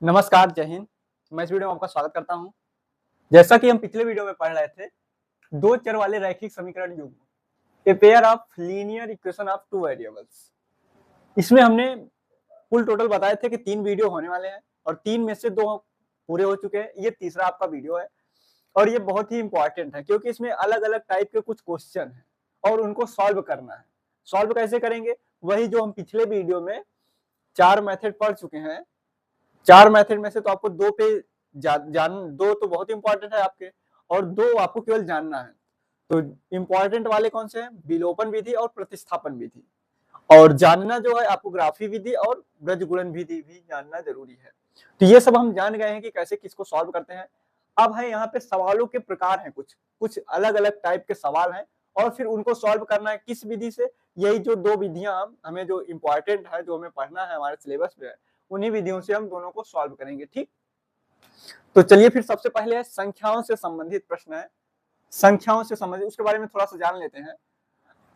नमस्कार, जय हिंद। मैं इस वीडियो में आपका स्वागत करता हूं। जैसा कि हम पिछले वीडियो में पढ़ रहे थे, दो चर वाले रैखिक समीकरण युग्म, a pair of linear equation of two variables. इसमें हमने कुल टोटल बताए थे कि 3 वीडियो होने वाले हैं और 3 में से 2 पूरे हो चुके हैं। ये तीसरा आपका वीडियो है और ये बहुत ही इंपॉर्टेंट है क्योंकि इसमें अलग-अलग टाइप के कुछ क्वेश्चन हैं और उनको सॉल्व करना है। सॉल्व कैसे करेंगे? वही जो हम पिछले वीडियो में 4 मेथड पढ़ चुके हैं। 4 मेथड में से तो आपको 2 पे जान 2 तो बहुत इंपॉर्टेंट है आपके और 2 आपको केवल जानना है। तो इंपॉर्टेंट वाले कौन से हैं? विलोपन विधि और प्रतिस्थापन विधि। और जानना जो है आपको ग्राफी विधि और ब्रजगुणन विधि भी जानना जरूरी है। तो ये सब हम जान गए हैं कि कैसे किसको सॉल्व करते हैं। अब है यहाँ पे सवालों के प्रकार हैं, कुछ अलग-अलग टाइप के सवाल हैं और फिर उनको सॉल्व करना है किस विधि से। यही जो 2 विधियां हमें जो इंपॉर्टेंट है, जो हमें पढ़ना है, हमारे सिलेबस में है, उन्हीं विधियों से हम दोनों को सॉल्व करेंगे। ठीक, तो चलिए फिर सबसे पहले संख्याओं से संबंधित प्रश्न है। संख्याओं से संबंधित उसके बारे में थोड़ा सा जान लेते हैं।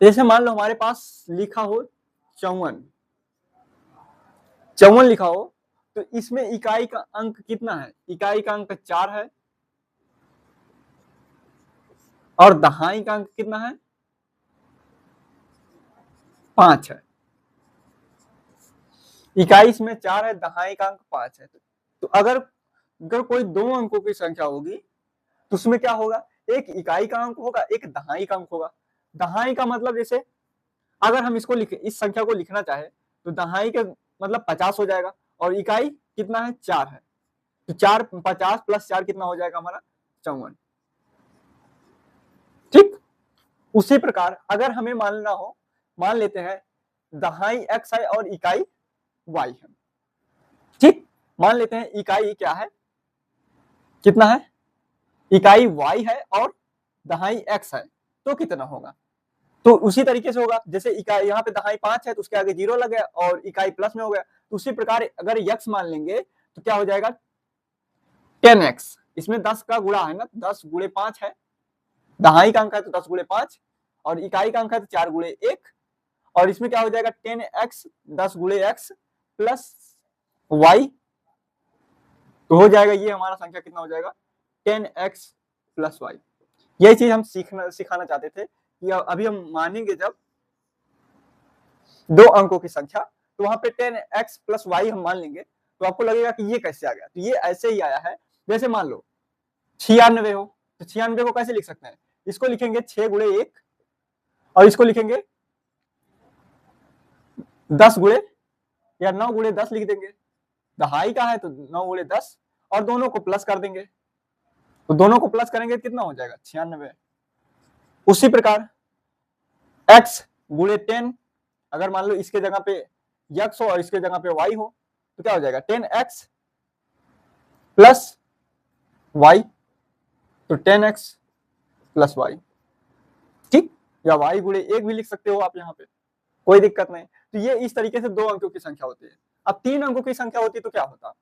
जैसे मान लो हमारे पास लिखा हो 54 54 लिखा हो, तो इसमें इकाई का अंक कितना है? इकाई का अंक 4 है और दहाई का अंक कितना है? 5 है। इकाई इसमें 4 है, दहाई का अंक 5 है। तो अगर कोई 2 अंकों की संख्या होगी तो उसमें क्या होगा? एक इकाई का अंक होगा, एक दहाई का अंक होगा। दहाई का मतलब जैसे अगर हम इसको लिखे, इस संख्या को लिखना चाहे तो दहाई का मतलब 50 हो जाएगा और इकाई कितना है? 4 है। तो 4 50 प्लस 4 कितना हो जाएगा हमारा? 54। ठीक, उसी प्रकार अगर हमें मानना हो, मान लेते हैं दहाई x है और इकाई y है। ठीक, मान लेते हैं इकाई क्या है, कितना है? इकाई y है और दहाई x है, तो कितना होगा? तो उसी तरीके से होगा, जैसे इकाई यहाँ पे दहाई 5 है तो उसके आगे 0 लग गया और इकाई प्लस में हो गया। तो उसी प्रकार अगर x मान लेंगे तो क्या हो जाएगा? 10x। इसमें 10 का गुणा है ना, 10 गुणे 5 है। दहाई का अंक है तो 10 गुणे 5 और इकाई का अंक है तो 4 गुणे 1 और इसमें क्या हो जाएगा? 10x 10 गुणे x प्लस y। तो हो जाएगा, ये हमारा संख्या कितना हो जाएगा? 10x plus y। यही चीज हम सिखाना चाहते थे कि अभी हम मानेंगे जब 2 अंकों की संख्या, तो वहां पे 10x प्लस y हम मान लेंगे तो आपको लगेगा कि ये कैसे आ गया। तो ये ऐसे ही आया है, जैसे मान लो 96 हो तो 96 को कैसे लिख सकते हैं? इसको लिखेंगे 6 गुणे 1 और इसको लिखेंगे 10 गुणे या 9 गुणे 10 लिख देंगे। दहाई का है तो 9 गुणे 10 और दोनों को प्लस कर देंगे। तो दोनों को प्लस करेंगे कितना हो जाएगा? 96। उसी प्रकार x गुणे 10, अगर मान लो इसके जगह पे x हो और इसके जगह पे y हो तो क्या हो जाएगा? 10x plus y। तो 10x प्लस y। ठीक, या y गुणे 1 भी लिख सकते हो आप, यहाँ पे कोई दिक्कत नहीं। तो ये इस तरीके से 2 अंकों की संख्या होती है। अब 3 अंकों की संख्या होती तो क्या होता?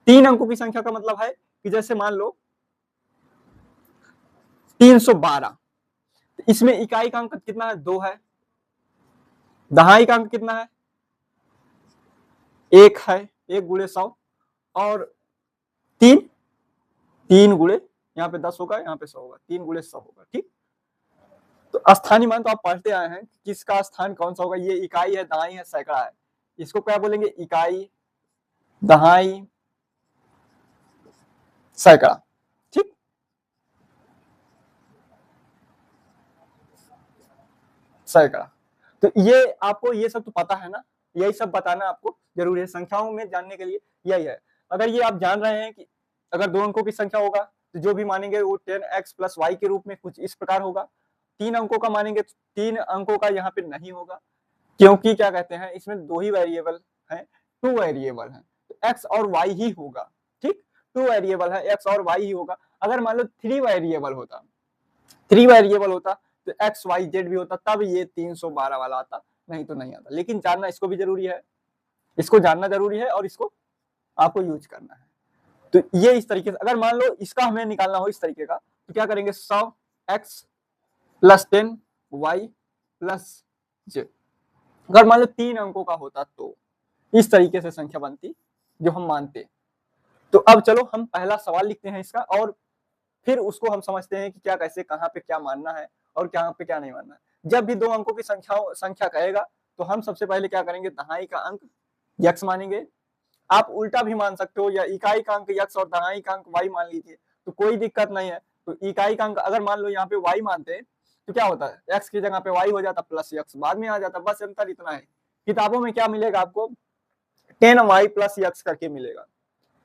3 अंकों की संख्या का मतलब है कि जैसे मान लो 312, इसमें इकाई का अंक कितना है? 2 है। दहाई का अंक कितना है? 1 है, 1 गुणे 100 और 3 गुणे, यहाँ पे 10 होगा, यहाँ पे 100 होगा, 3 गुणे 100 होगा। ठीक, तो स्थानीय मान तो आप पढ़ते आए हैं, किसका स्थान कौन सा होगा? ये इकाई है, दहाई है, सैकड़ा है। इसको क्या बोलेंगे? इकाई, दहाई, सैकड़ा। ठीक, सैकड़ा। तो ये आपको ये सब तो पता है ना, यही सब बताना आपको जरूरी है संख्याओं में जानने के लिए। यही है, अगर ये आप जान रहे हैं कि अगर 2 अंकों की संख्या होगा तो जो भी मानेंगे वो 10x प्लस y के रूप में कुछ इस प्रकार होगा। 3 अंकों का मानेंगे तो 3 अंकों का यहाँ पे नहीं होगा, क्योंकि क्या कहते हैं, इसमें 2 ही वेरिएबल हैं, 2 वेरिएबल हैं, तो x और y ही होगा। ठीक, 2 वेरिएबल है, x और y ही होगा। अगर मान लो 3 वेरिएबल होता, 3 वेरिएबल होता तो एक्स वाई जेड भी होता, तब ये 312 वाला आता, नहीं तो नहीं आता। लेकिन जानना इसको भी जरूरी है, इसको जानना जरूरी है और इसको आपको यूज करना है। तो ये इस तरीके से, अगर मान लो इसका हमें निकालना हो इस तरीके का, तो क्या करेंगे? 100x plus 10y plus j। अगर मान लो 3 अंकों का होता तो इस तरीके से संख्या बनती जो हम मानते। तो अब चलो हम पहला सवाल लिखते हैं इसका, और फिर उसको हम समझते हैं कि क्या कैसे कहाँ पे क्या मानना है और कहाँ पे क्या नहीं मानना है। जब भी 2 अंकों की संख्या कहेगा तो हम सबसे पहले क्या करेंगे, दहाई का अंक यक्स मानेंगे। आप उल्टा भी मान सकते हो, या इकाई का अंक यक्स और दहाई का अंक वाई मान लीजिए, तो कोई दिक्कत नहीं है। तो इकाई का अंक अगर मान लो यहाँ पे वाई मानते हैं तो क्या होता है, एक्स की जगह पे वाई हो जाता, प्लस यक्स बाद में आ जाता, बस अंतर इतना है। किताबों में क्या मिलेगा आपको, 10y प्लस यक्स करके मिलेगा।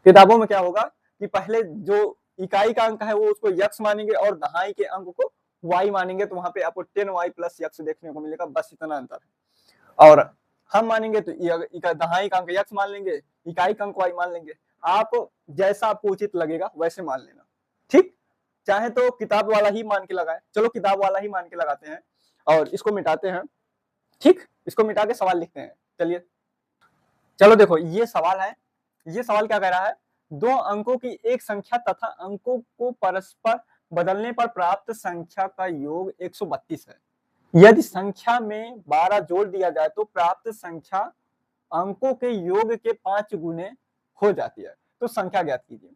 किताबों में क्या होगा कि पहले जो इकाई का अंक है वो उसको यक्स मानेंगे और दहाई के अंक को वाई मानेंगे, तो वहां पे आपको 10y प्लस यक्स देखने को मिलेगा, बस इतना अंतर है। और हम मानेंगे तो दहाई का अंक यक्स मान लेंगे, इकाई का अंक वाई मान लेंगे। आप जैसा आपको उचित लगेगा वैसे मान लेना, ठीक। चाहे तो किताब वाला ही मान के लगाए, चलो किताब वाला ही मान के लगाते हैं और इसको मिटाते हैं, ठीक। इसको मिटा के सवाल लिखते हैं, चलिए। चलो देखो ये सवाल है, ये सवाल क्या कह रहा है, 2 अंकों की एक संख्या तथा अंकों को परस्पर बदलने पर प्राप्त संख्या का योग 132 है। यदि संख्या में 12 जोड़ दिया जाए तो प्राप्त संख्या अंकों के योग के 5 गुने हो जाती है। तो संख्या ज्ञात कीजिए।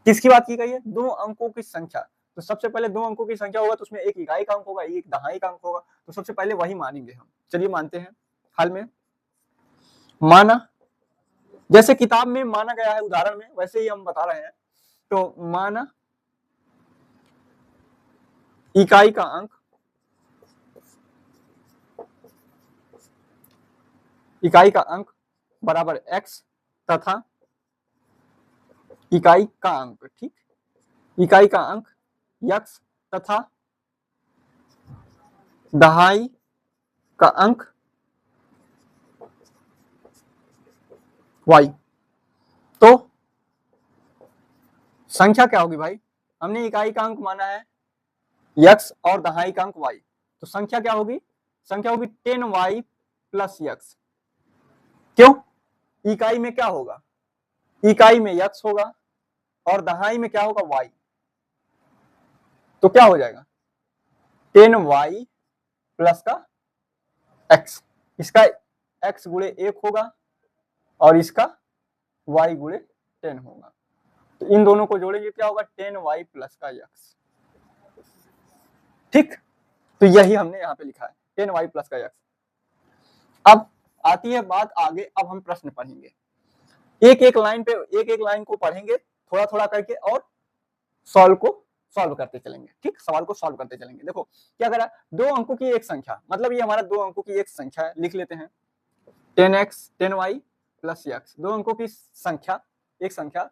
किसकी बात की गई है, 2 अंकों की संख्या। तो सबसे पहले 2 अंकों की संख्या होगा तो उसमें एक इकाई का अंक होगा, एक दहाई का अंक होगा, तो सबसे पहले वही मानेंगे हम। चलिए मानते हैं। हाल में माना, जैसे किताब में माना गया है उदाहरण में, वैसे ही हम बता रहे हैं। तो माना इकाई का अंक बराबर x तथा इकाई का अंक, ठीक, इकाई का अंक x तथा दहाई का अंक y। तो संख्या क्या होगी भाई, हमने इकाई का अंक माना है x और दहाई का अंक y, तो संख्या क्या होगी, संख्या होगी 10y प्लस x। क्यों, इकाई में क्या होगा, इकाई में x होगा और दहाई में क्या होगा y, तो क्या हो जाएगा 10y प्लस का x, इसका x गुणे 1 होगा और इसका y गुणे 10 होगा। तो इन दोनों को जोड़ेंगे क्या होगा 10y प्लस का x, ठीक। तो यही हमने यहाँ पे लिखा है 10y प्लस का x। अब आती है बात आगे, अब हम प्रश्न पढ़ेंगे, एक एक लाइन को पढ़ेंगे थोड़ा थोड़ा करके और सॉल्व करते चलेंगे, ठीक, सवाल को सॉल्व करते चलेंगे। देखो क्या करा, 2 अंकों की एक संख्या, मतलब ये हमारा 2 अंकों की एक संख्या है, लिख लेते हैं 10x 10y प्लस x, 2 अंकों की संख्या, एक संख्या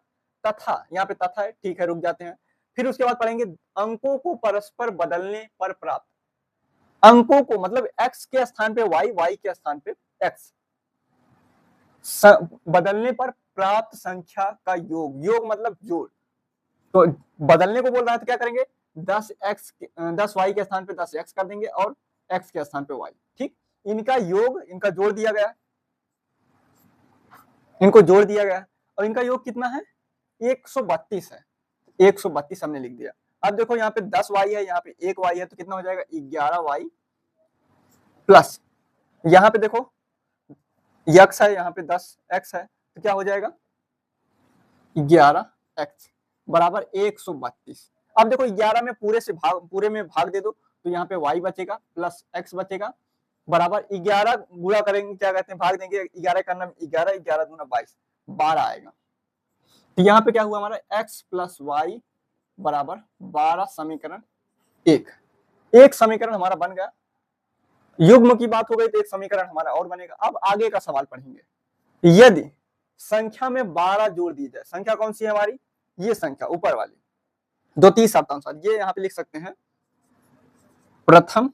तथा, यहाँ पे तथा है, ठीक है, रुक जाते हैं। फिर उसके बाद पढ़ेंगे अंकों को परस्पर बदलने पर प्राप्त, अंकों को मतलब x के स्थान पे y, y के स्थान पे x, बदलने पर प्राप्त संख्या का योग, योग मतलब जोड़। तो बदलने को बोल रहा है तो क्या करेंगे, 10y के स्थान पे 10x कर देंगे और x के स्थान पे y, ठीक। इनका योग, इनका जोड़ दिया गया, इनको जोड़ दिया गया और इनका योग कितना है 132 है, 132 हमने लिख दिया। अब देखो यहाँ पे 10y है, यहाँ पे 1y है, तो कितना हो जाएगा 11y प्लस, यहाँ पे देखो x है, यहाँ पे 10x है, तो क्या हो जाएगा 11x बराबर 132। अब देखो 11 में पूरे में भाग दे दो, तो यहाँ पे y बचेगा प्लस x बचेगा बराबर 11 गुणा करेंगे, क्या कहते हैं भाग देंगे, 11 का नाम 11, 11 दूना 22, 12 आएगा। तो यहाँ पे क्या हुआ हमारा x प्लस वाई बराबर 12, समीकरण 1, एक समीकरण हमारा बन गया। युग्म की बात हो गई तो एक समीकरण हमारा और बनेगा। अब आगे का सवाल पढ़ेंगे, यदि संख्या में 12 जोड़ दी जाए, संख्या कौन सी है हमारी, ये संख्या ऊपर वाली, 2 3 शर्तानुसार, ये यहाँ पे लिख सकते हैं, प्रथम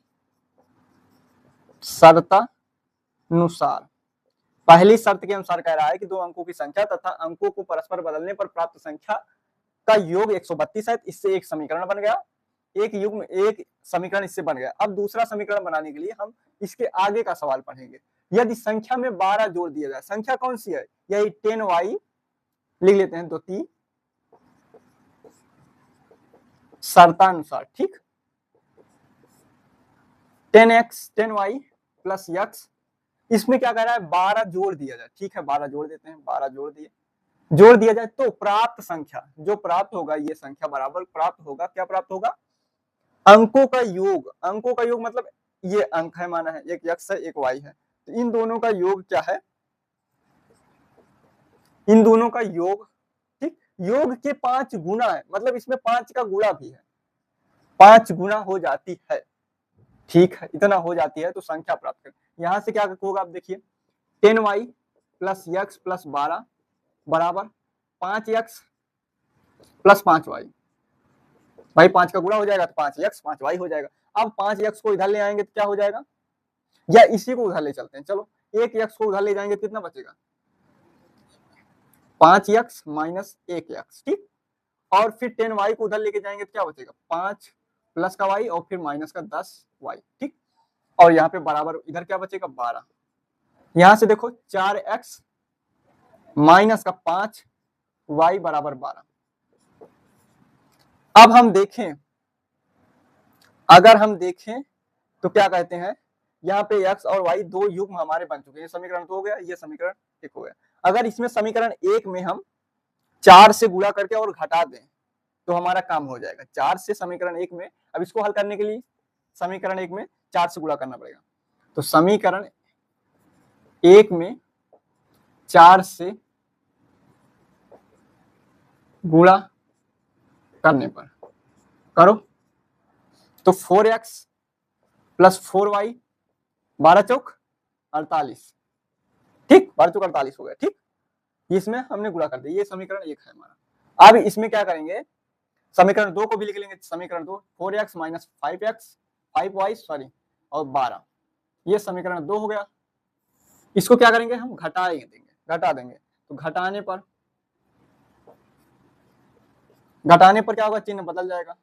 शर्तानुसार, पहली शर्त के अनुसार कह रहा है कि 2 अंकों की संख्या तथा अंकों को परस्पर बदलने पर प्राप्त संख्या का योग 132 है, इससे एक समीकरण बन गया, एक युग्म एक समीकरण इससे बन गया। अब दूसरा समीकरण बनाने के लिए हम इसके आगे का सवाल पढ़ेंगे, यदि संख्या में 12 जोड़ दिया जाए, संख्या कौन सी है, यही 10y लिख लेते हैं, 2 3 शर्तानुसार, ठीक, 10x 10y प्लस x, इसमें क्या कह रहा है 12 जोड़ दिया जाए, ठीक है 12 जोड़ देते हैं, 12 जोड़ दिए जोड़ दिया जाए तो प्राप्त संख्या, जो प्राप्त होगा ये संख्या बराबर प्राप्त होगा, क्या प्राप्त होगा, अंकों का योग। अंकों का योग मतलब ये अंक है माना है, एक x है एक y है, तो इन दोनों का योग क्या है, इन दोनों का योग, ठीक, योग के 5 गुना है, मतलब इसमें 5 का गुणा भी है, 5 गुना हो जाती है, ठीक है, इतना हो जाती है तो संख्या प्राप्त कर। यहां से क्या होगा आप देखिए, 10y प्लस x प्लस 12 बराबर 5x प्लस 5y, भाई 5 का गुणा हो जाएगा तो 5x 5y हो जाएगा। अब 5x को इधर ले आएंगे तो क्या हो जाएगा, या इसी को उधर ले चलते हैं, चलो 1x को उधर ले जाएंगे तो कितना बचेगा, 5x माइनस 1x, ठीक, और फिर 10y को उधर लेके जाएंगे तो क्या बचेगा, 5 प्लस का y और फिर माइनस का 10y, ठीक, और यहाँ पे बराबर इधर क्या बचेगा 12। यहां से देखो 4x माइनस का 5 y बराबर 12। अब हम देखें, अगर हम देखें तो क्या कहते हैं, यहाँ पे x और y दो युग्म हमारे बन चुके हैं, समीकरण तो हो गया, ये समीकरण एक हो गया। अगर इसमें समीकरण एक में हम 4 से गुणा करके और घटा दें तो हमारा काम हो जाएगा। 4 से समीकरण एक में, अब इसको हल करने के लिए समीकरण एक में 4 से गुणा करना पड़ेगा, तो समीकरण एक में 4 से गुणा करने पर करो तो 4x प्लस 4y 12 चौक 48, ठीक, 12 चौक 48 हो गया, ठीक, इसमें हमने गुणा कर दिया, ये समीकरण एक है हमारा। अब इसमें क्या करेंगे, समीकरण दो को भी लिख लेंगे, समीकरण दो 4x माइनस 5y सॉरी और 12, ये समीकरण दो हो गया। इसको क्या करेंगे हम घटा देंगे, तो घटाने पर क्या होगा, चिन्ह बदल जाएगा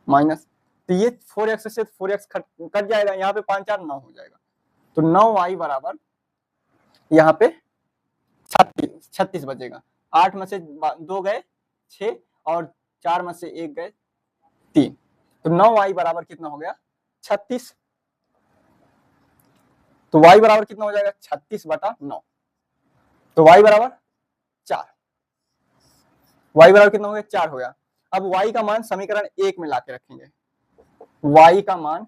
माइनस, तो ये 4x से 4x कट जाएगा, यहाँ पे 5 4 9 हो जाएगा, तो 9y बराबर यहाँ पे 36 बचेगा। 8 में से 2 गए 6 और 4 में से 1 गए 3, तो 9y बराबर कितना हो गया 36, तो y बराबर कितना हो जाएगा 36 बटा 9, तो y बराबर 4, y बराबर कितना हो गया 4 हो गया। अब y का मान समीकरण एक में लाके रखेंगे, y का मान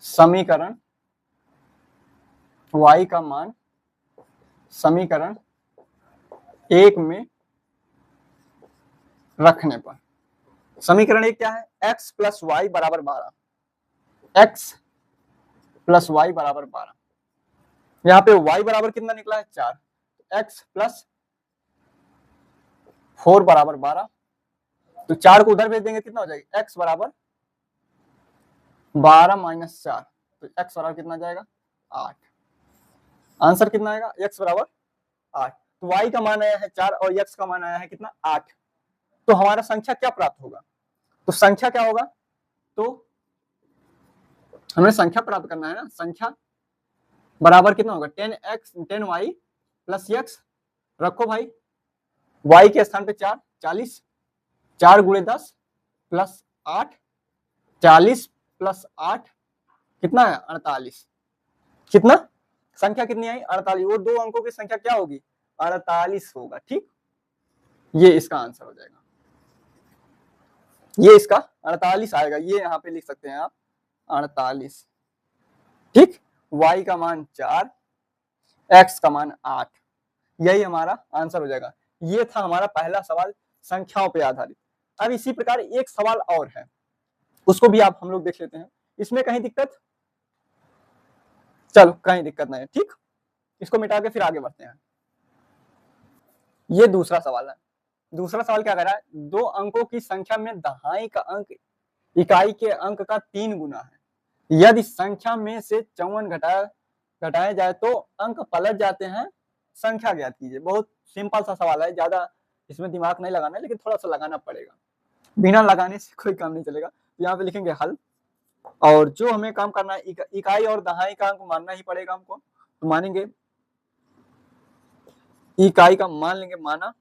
समीकरण एक में रखने पर, समीकरण एक क्या है, x प्लस वाई बराबर 12, x प्लस वाई बराबर 12, यहाँ पे y बराबर कितना निकला है 4, x प्लस 4 बराबर 12, तो 4 को उधर भेज देंगे कितना हो जाएगा, x बराबर 12 माइनस 4, तो x बराबर कितना जाएगा 8, आंसर कितना आएगा x बराबर 8, तो y का मान आया है 4 और x का मान आया है कितना 8, तो हमारा संख्या क्या प्राप्त होगा, तो संख्या क्या होगा, तो हमें संख्या प्राप्त करना है ना, संख्या बराबर कितना होगा 10y प्लस x, रखो भाई y के स्थान पे 4 40, 4 गुणे 10 प्लस 8, 40 प्लस 8 कितना है 48, कितना संख्या कितनी आई 48, वो दो अंकों की संख्या क्या होगी 48 होगा, ठीक, ये इसका आंसर हो जाएगा, ये इसका 48 आएगा, ये यहाँ पे लिख सकते हैं आप 48, ठीक, y का मान 4 x का मान 8, यही हमारा आंसर हो जाएगा। ये था हमारा पहला सवाल संख्याओं पे आधारित। अब इसी प्रकार एक सवाल और है, उसको भी आप हम लोग देख लेते हैं, इसमें कहीं दिक्कत, चलो कहीं दिक्कत नहीं है, ठीक, इसको मिटा के फिर आगे बढ़ते हैं। ये दूसरा सवाल है, दूसरा सवाल क्या कह रहा है, दो अंकों की संख्या में दहाई का अंक इकाई के अंक का 3 गुना है, यदि संख्या में से 54 घटाया जाए तो अंक पलट जाते हैं, संख्या ज्ञात कीजिए। बहुत सिंपल सा सवाल है, ज्यादा इसमें दिमाग नहीं लगाना है, लेकिन थोड़ा सा लगाना पड़ेगा, बिना लगाने से कोई काम नहीं चलेगा। यहाँ पे लिखेंगे हल, और जो हमें काम करना है इकाई और दहाई का अंक मानना ही पड़ेगा हमको, तो मानेंगे इकाई का मान लेंगे, माना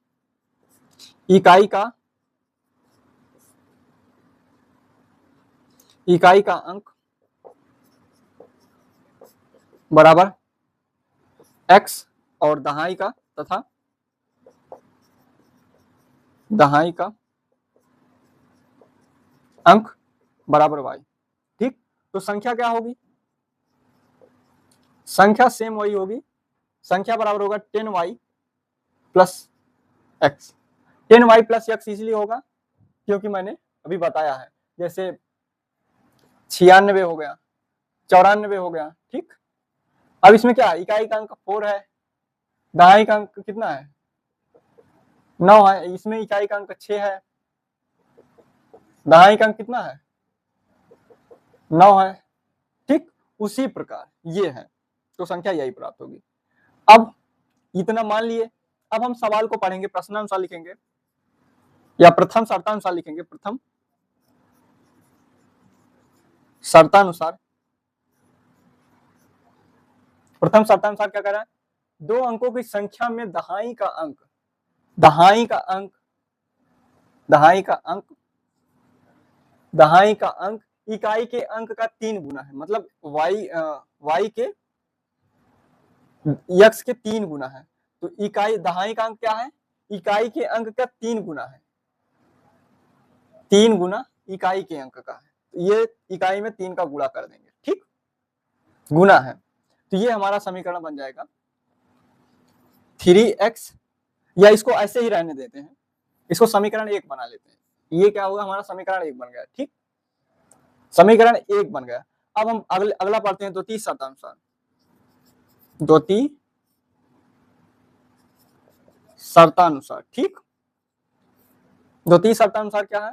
इकाई का अंक बराबर x और दहाई का तथा दहाई का अंक बराबर y। ठीक, तो संख्या क्या होगी, संख्या सेम वही होगी, संख्या बराबर होगा 10y plus x. 10y plus x इसलिए होगा क्योंकि मैंने अभी बताया है, जैसे 96 हो गया, 94 हो गया। ठीक, अब इसमें क्या है, इकाई का अंक 4 है, दहाई का अंक कितना है 9 है, इसमें इकाई का अंक 6 है, दहाई का अंक कितना है 9 है। ठीक, उसी प्रकार ये है, तो संख्या यही प्राप्त होगी। अब इतना मान लिए, अब हम सवाल को पढ़ेंगे, प्रश्नानुसार लिखेंगे या प्रथम शर्तानुसार लिखेंगे। प्रथम शर्तानुसार, प्रथम शर्तानुसार क्या कर रहा है, दो अंकों की संख्या में दहाई का अंक, दहाई का अंक, दहाई का अंक, दहाई का अंक इकाई के अंक का 3 गुना है, मतलब y के x के 3 गुना है। तो इकाई दहाई का अंक क्या है, इकाई के अंक का 3 गुना है, 3 गुना इकाई के अंक का है, तो ये इकाई में 3 का गुणा कर देंगे। ठीक, गुना है, तो ये हमारा समीकरण बन जाएगा 3x, या इसको ऐसे ही रहने देते हैं, इसको समीकरण 1 बना लेते हैं। ये क्या होगा, हमारा समीकरण 1 बन गया। ठीक, समीकरण 1 बन गया। अब हम अगला पढ़ते हैं, द्वितीय शर्तानुसार। द्वितीय शर्तानुसार, ठीक, द्वितीय शर्तानुसार क्या है,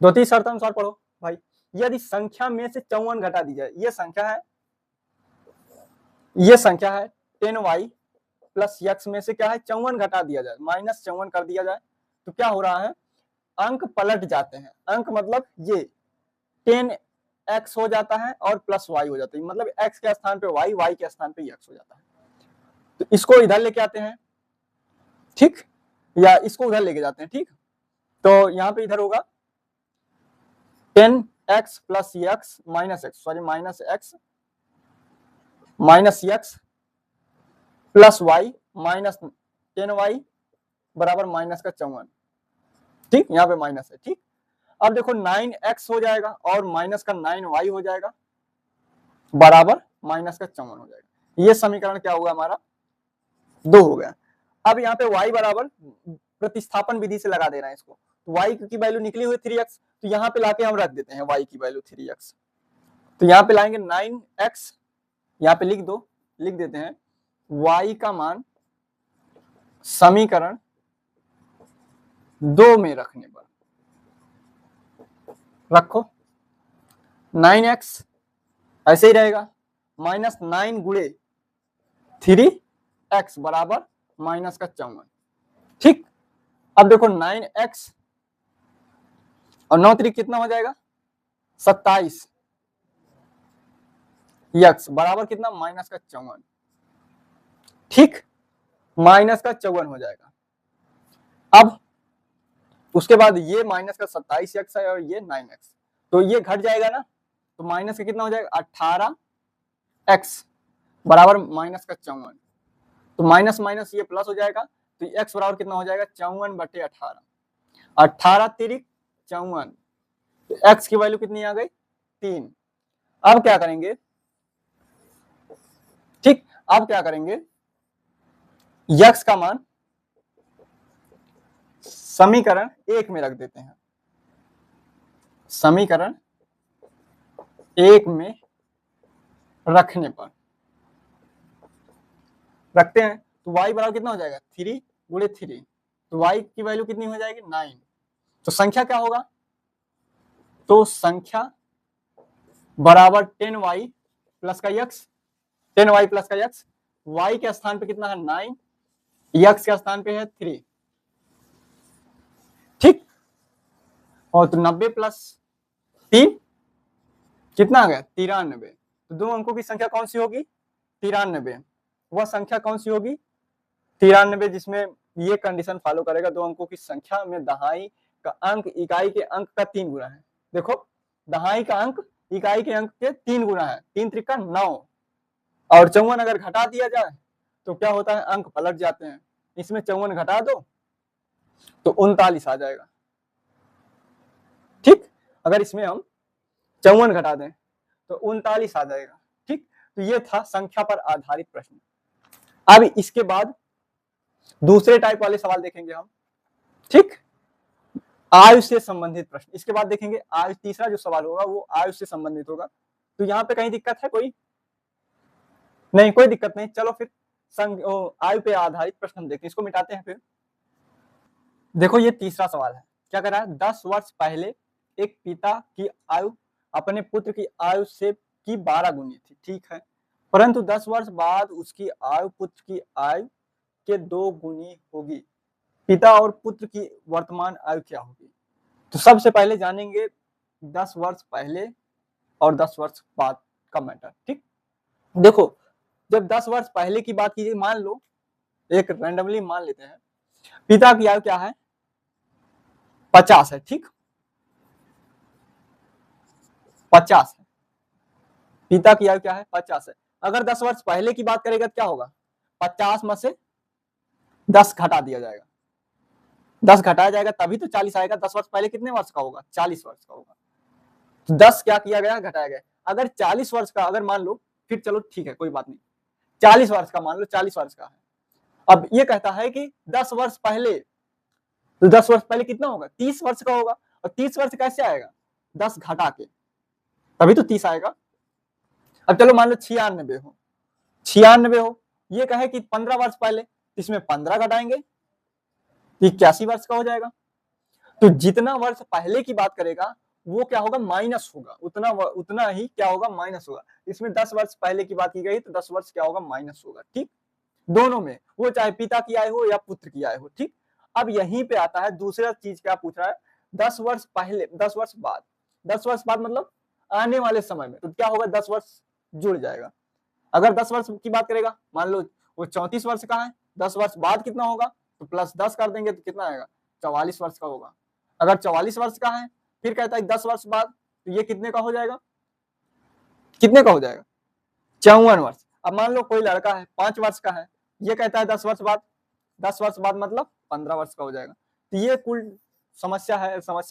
द्वितीय शर्तानुसार पढ़ो भाई। यदि संख्या में से 54 घटा दी जाए, ये संख्या है, ये संख्या है 10y प्लस x में से क्या है 54 घटा दिया जाए, माइनस 54 कर दिया जाए, तो क्या हो रहा है, अंक पलट जाते हैं। अंक मतलब ये 10x हो जाता है और प्लस y हो जाता है, मतलब x के स्थान पे y, y के स्थान पे x हो जाता है। तो इसको इधर लेके आते हैं, ठीक, या इसको उधर लेके जाते हैं। ठीक, तो यहाँ पे इधर होगा 10x plus x minus x, sorry minus x plus y minus 10y बराबर माइनस का 54। ठीक, यहाँ पे माइनस है। ठीक, अब देखो 9x हो जाएगा और माइनस का 9y हो जाएगा बराबर माइनस का 54 हो जाएगा। ये समीकरण क्या हुआ हमारा 2 हो गया। अब यहाँ पे y बराबर प्रतिस्थापन विधि से लगा दे रहे हैं इसको, y की वैल्यू निकली हुई 3x, तो यहाँ पे लाके हम रख देते हैं y की वैल्यू 3x, तो यहाँ पे लाएंगे 9x, यहाँ पे लिख देते हैं y का मान समीकरण 2 में रखने पर रखो, 9x ऐसे ही रहेगा, माइनस 9 गुणे 3x बराबर माइनस का 54। ठीक, अब देखो 9x और 9 3 कितना हो जाएगा 27, x बराबर कितना माइनस का 54। ठीक, माइनस का 54 हो जाएगा। अब उसके बाद ये माइनस का 27x है और ये 9x, तो ये घट जाएगा ना, तो माइनस का कितना हो जाएगा 18x बराबर माइनस का 54, तो माइनस माइनस ये प्लस हो जाएगा, तो x बराबर कितना हो जाएगा 54/18, 18 तिरिक 54, तो x की वैल्यू कितनी आ गई 3। अब क्या करेंगे, ठीक, अब क्या करेंगे, x का मान समीकरण 1 में रख देते हैं, समीकरण 1 में रखने पर रखते हैं, तो y बराबर कितना हो जाएगा 3 गुणे 3, तो y की वैल्यू कितनी हो जाएगी 9, तो संख्या क्या होगा, तो संख्या बराबर 10y प्लस का x, 10y प्लस का x, y के स्थान पे कितना है 9, x के स्थान पे है 3। ठीक, और तो 90 प्लस 3 कितना आ गया 93, तो दो अंकों की संख्या कौन सी होगी 93, वह संख्या कौन सी होगी 93 जिसमें ये कंडीशन फॉलो करेगा, दो अंकों की संख्या में दहाई का अंक इकाई के अंक का 3 गुना है। देखो दहाई का अंक इकाई के अंक के 3 गुना है, 3 त्रिका 9, और 54 अगर घटा दिया जाए तो क्या होता है अंक पलट जाते हैं, इसमें 54 घटा दो तो 39 आ जाएगा। ठीक, अगर इसमें हम 54 घटा दें तो 39 आ जाएगा। ठीक, तो ये था संख्या पर आधारित प्रश्न। अब इसके बाद दूसरे टाइप वाले सवाल देखेंगे हम। ठीक, आयु से संबंधित प्रश्न। इसके बाद देखेंगे आयु, तीसरा जो सवाल होगा वो आयु से संबंधित होगा। तो यहाँ पे कहीं दिक्कत है कोई? नहीं, कोई दिक्कत नहीं। चलो फिर आयु पे आधारित प्रश्न हम देखते हैं, इसको मिटाते हैं। फिर देखो ये तीसरा सवाल है, क्या कर रहा है? 10 वर्ष पहले एक पिता की आयु अपने पुत्र की आयु से की 12 गुनी थी। ठीक है, परंतु 10 वर्ष बाद उसकी आयु पुत्र की आयु के 2 गुनी होगी। पिता और पुत्र की वर्तमान आयु क्या होगी? तो सबसे पहले जानेंगे 10 वर्ष पहले और 10 वर्ष बाद का मैटर। ठीक, देखो जब 10 वर्ष पहले की बात कीजिए, मान लो एक रैंडमली मान लेते हैं पिता की आयु क्या है? 50 है। ठीक, 50 है, पिता की आयु क्या है? 50 है। अगर 10 वर्ष पहले की बात करेगा तो क्या होगा? 50 में से 10 घटा दिया जाएगा, 10 घटाया जाएगा तभी तो 40 आएगा। 10 वर्ष पहले कितने वर्ष का होगा? 40 वर्ष का होगा। तो 10 क्या किया गया? घटाया गया। अगर 40 वर्ष का अगर मान लो, फिर चलो ठीक है कोई बात नहीं, 40 वर्ष का मान लो, 40 वर्ष का है। अब ये कहता है कि 10 वर्ष पहले, तो 10 वर्ष पहले कितना होगा? 30 वर्ष का होगा। और 30 वर्ष कैसे आएगा? 10 घटा के, तभी तो 30 आएगा। अब चलो मान लो 96 हो, 96 हो, ये कहे कि 15 वर्ष पहले, इसमें 15 घटाएंगे, 81 वर्ष का हो जाएगा। तो जितना वर्ष पहले की बात करेगा वो क्या होगा? माइनस होगा, उतना ही क्या होगा? माइनस होगा। इसमें 10 वर्ष पहले की बात की गई तो 10 वर्ष क्या होगा? माइनस होगा। ठीक, दोनों में, वो चाहे पिता की आय हो या पुत्र की आय हो। ठीक, अब यहीं पे आता है दूसरा चीज, क्या पूछ रहा है? 10 वर्ष पहले, 10 वर्ष बाद। 10 वर्ष बाद मतलब आने वाले समय में, तो क्या होगा? 10 वर्ष जुड़ जाएगा। अगर 10 वर्ष की बात करेगा, मान लो वो 34 वर्ष का है, 10 वर्ष बाद कितना होगा? तो प्लस 10 कर देंगे तो कितना आएगा? 44 वर्ष का होगा। अगर 44 वर्ष का है, फिर कहता है 10 वर्ष बाद, तो ये कितने का हो जाएगा? कितने का हो जाएगा? 54 वर्ष। अब मान लो कोई लड़का है 5 वर्ष का है, ये कहता है 10 वर्ष बाद, 10 वर्ष बाद मतलब 15 वर्ष का हो जाएगा। तो ये कुल समस्या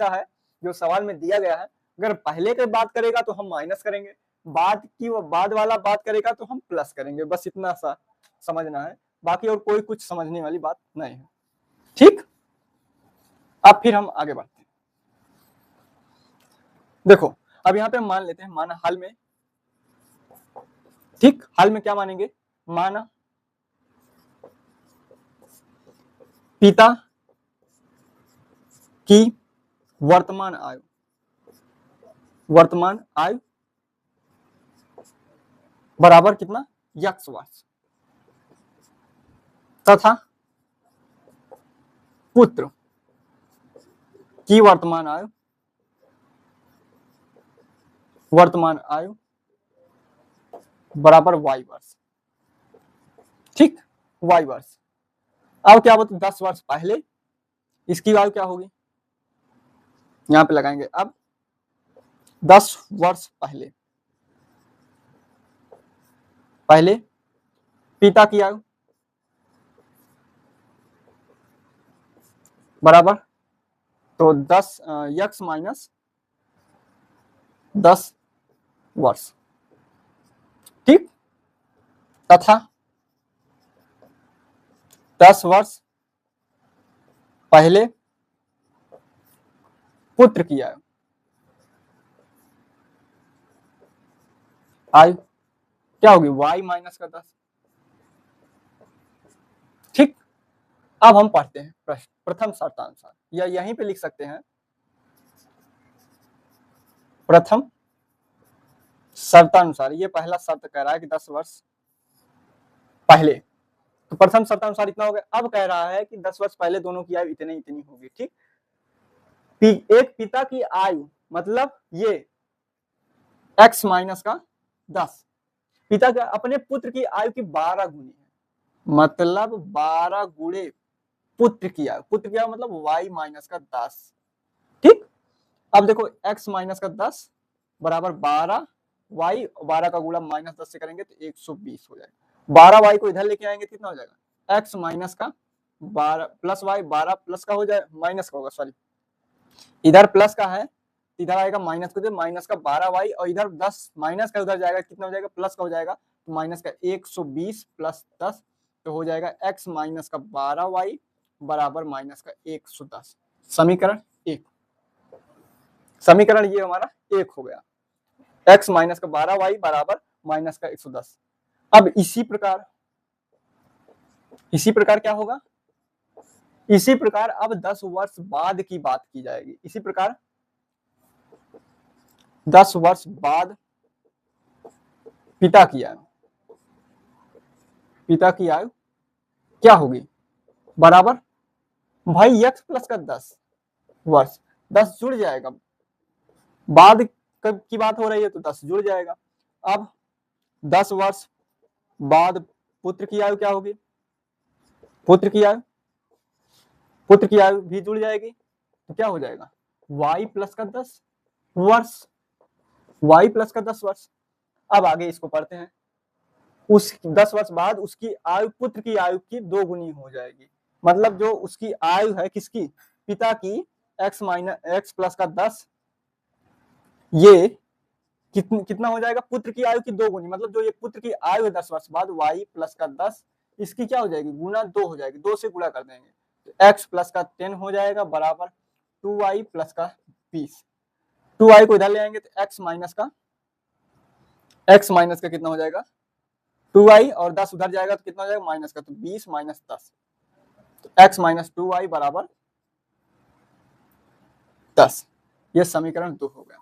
है जो सवाल में दिया गया है। अगर पहले की बात करेगा तो हम माइनस करेंगे, बाद वाला बात करेगा तो हम प्लस करेंगे। बस इतना सा समझना है, बाकी और कोई कुछ समझने वाली बात नहीं है। ठीक, अब फिर हम आगे बढ़ते हैं। देखो अब यहाँ पे मान लेते हैं, माना हाल में, ठीक, हाल में क्या मानेंगे? माना पिता की वर्तमान आयु बराबर कितना? x वर्ष, तथा पुत्र की वर्तमान आयु बराबर y वर्ष। ठीक, y वर्ष। अब क्या बोलते? 10 वर्ष पहले इसकी आयु क्या होगी? यहां पे लगाएंगे। अब 10 वर्ष पहले पिता की आयु बराबर, तो 10 x माइनस 10 वर्ष। ठीक, तथा 10 वर्ष पहले पुत्र की आयु क्या होगी? y माइनस का 10। ठीक, अब हम पढ़ते हैं प्रश्न प्रथम शर्तानुसार, या यहीं पे लिख सकते हैं प्रथम शर्तानुसार। ये पहला शर्त कह रहा है कि 10 वर्ष पहले, तो प्रथम शर्तानुसार इतना हो गया। अब कह रहा है कि 10 वर्ष पहले दोनों की आयु इतनी होगी। ठीक, एक पिता की आयु मतलब ये x माइनस का 10, पिता का अपने पुत्र की आयु की 12 गुनी है, मतलब 12 गुणे पुत्र की आयु। पुत्र की आयु मतलब y माइनस का 10। ठीक, अब देखो x माइनस का 10 बराबर 12, y 12 का गुणा माइनस 10 से करेंगे तो 120 हो जाएगा। 12y को इधर लेके आएंगे कितना हो जाएगा? x माइनस का 12 प्लस वाई 12 प्लस का हो जाए माइनस का होगा, सॉरी इधर प्लस का है, इधर आएगा माइनस का, माइनस का 12y और इधर 10 माइनस का उधर जाएगा, कितना हो जाएगा प्लस का हो जाएगा, तो माइनस का 120 प्लस 10 तो हो जाएगा x माइनस का 12y बराबर माइनस का 110। समीकरण एक, समीकरण ये हमारा एक हो गया, x माइनस का 12y बराबर माइनस का 110। अब इसी प्रकार क्या होगा, इसी प्रकार अब 10 वर्ष बाद की बात की जाएगी। इसी प्रकार 10 वर्ष बाद पिता की आयु क्या होगी, बराबर भाई x प्लस का 10 वर्ष, 10 जुड़ जाएगा, बाद की बात हो रही है तो 10 जुड़ जाएगा। अब 10 वर्ष बाद पुत्र की आयु क्या होगी, पुत्र की आयु भी जुड़ जाएगी, तो क्या हो जाएगा y प्लस का 10 वर्ष, y प्लस का 10 वर्ष। अब आगे इसको पढ़ते हैं, उस 10 वर्ष बाद उसकी आयु पुत्र की आयु की 2 गुनी हो जाएगी, मतलब जो उसकी आयु है किसकी, पिता की, x प्लस का 10 ये कितना हो जाएगा, पुत्र की आयु की 2 गुनी, मतलब जो ये पुत्र की आयु है 10 वर्ष बाद y प्लस का 10 इसकी क्या हो जाएगी, गुना 2 हो जाएगी, 2 से गुणा कर देंगे तो x प्लस का 10 हो जाएगा बराबर 2y प्लस का 20। 2y को इधर ले आएंगे तो x माइनस का कितना हो जाएगा 2y और 10 उधर जाएगा तो कितना हो जाएगा माइनस का, तो 20 माइनस 10 तो x माइनस 2y बराबर 10। ये समीकरण 2 हो गया।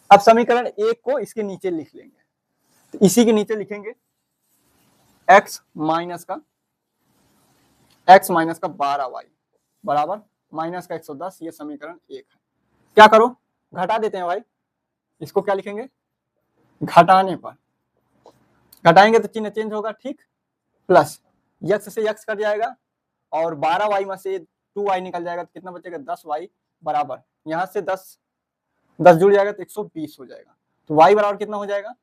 अब समीकरण 1 को इसके नीचे लिख लेंगे, तो इसी के नीचे लिखेंगे x माइनस का 12y बराबर माइनस का 110। ये समीकरण 1 है। क्या करो, घटा देते हैं भाई, इसको क्या लिखेंगे, घटाने पर, घटाएंगे तो चिन्ह चेंज होगा, ठीक, प्लस x से x कट जाएगा और 12y में से 2y निकल जाएगा तो कितना बचेगा 10y बराबर, यहां से 10 जुड़ जाएगा तो 120 हो जाएगा, तो y बराबर कितना हो जाएगा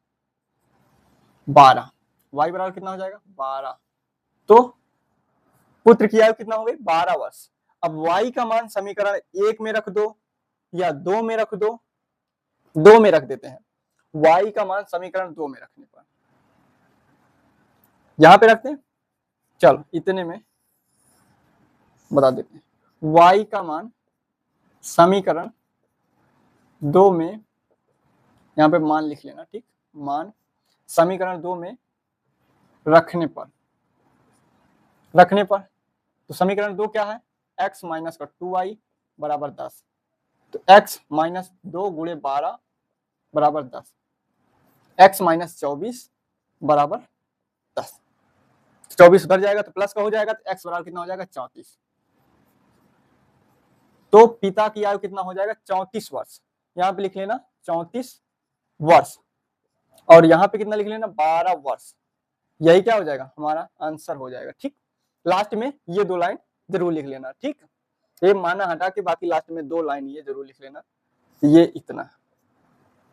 12, y बराबर कितना हो जाएगा 12, तो पुत्र की आयु कितना हो गई 12 वर्ष। अब y का मान समीकरण 1 में रख दो या 2 में रख दो, 2 में रख देते हैं, y का मान समीकरण 2 में रखने पर यहां पे रखते हैं, चलो इतने में बता देते हैं, y का मान समीकरण 2 में, यहां पे मान लिख लेना, ठीक, मान समीकरण 2 में रखने पर तो समीकरण 2 क्या है, x माइनस का 2y बराबर 10, तो x माइनस 2 गुणे 12 बराबर 10, x माइनस 24 बराबर 10, 24 उधर जाएगा तो प्लस का हो जाएगा, तो x बराबर कितना हो जाएगा 34, तो पिता की आयु कितना हो जाएगा 34 वर्ष, यहाँ पे लिख लेना 34 वर्ष और यहाँ पे कितना लिख लेना 12 वर्ष, यही क्या हो जाएगा हमारा आंसर हो जाएगा, ठीक। लास्ट में ये 2 लाइन जरूर लिख लेना, ठीक, ये माना हटा के बाकी लास्ट में 2 लाइन ये जरूर लिख लेना, ये इतना,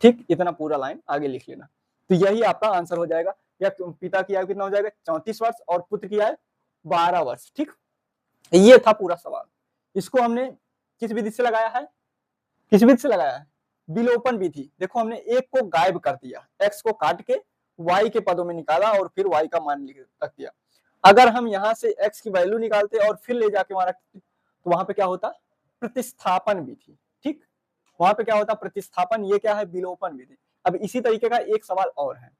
ठीक, इतना पूरा लाइन आगे लिख लेना, तो यही आपका आंसर हो जाएगा। या पिता की आयु कितना हो जाएगा 34 वर्ष और पुत्र की आयु 12 वर्ष, ठीक। ये था पूरा सवाल। इसको हमने किस विधि से लगाया है, विलोपन विधि। देखो हमने एक को गायब कर दिया, x को काट के y के पदों में निकाला और फिर y का मान रख दिया। अगर हम यहाँ से x की वैल्यू निकालते और फिर ले जाके वहां रखते तो वहां पे क्या होता, प्रतिस्थापन विधि, ठीक, वहां पे क्या होता प्रतिस्थापन, ये क्या है विलोपन विधि। अब इसी तरीके का एक सवाल और है,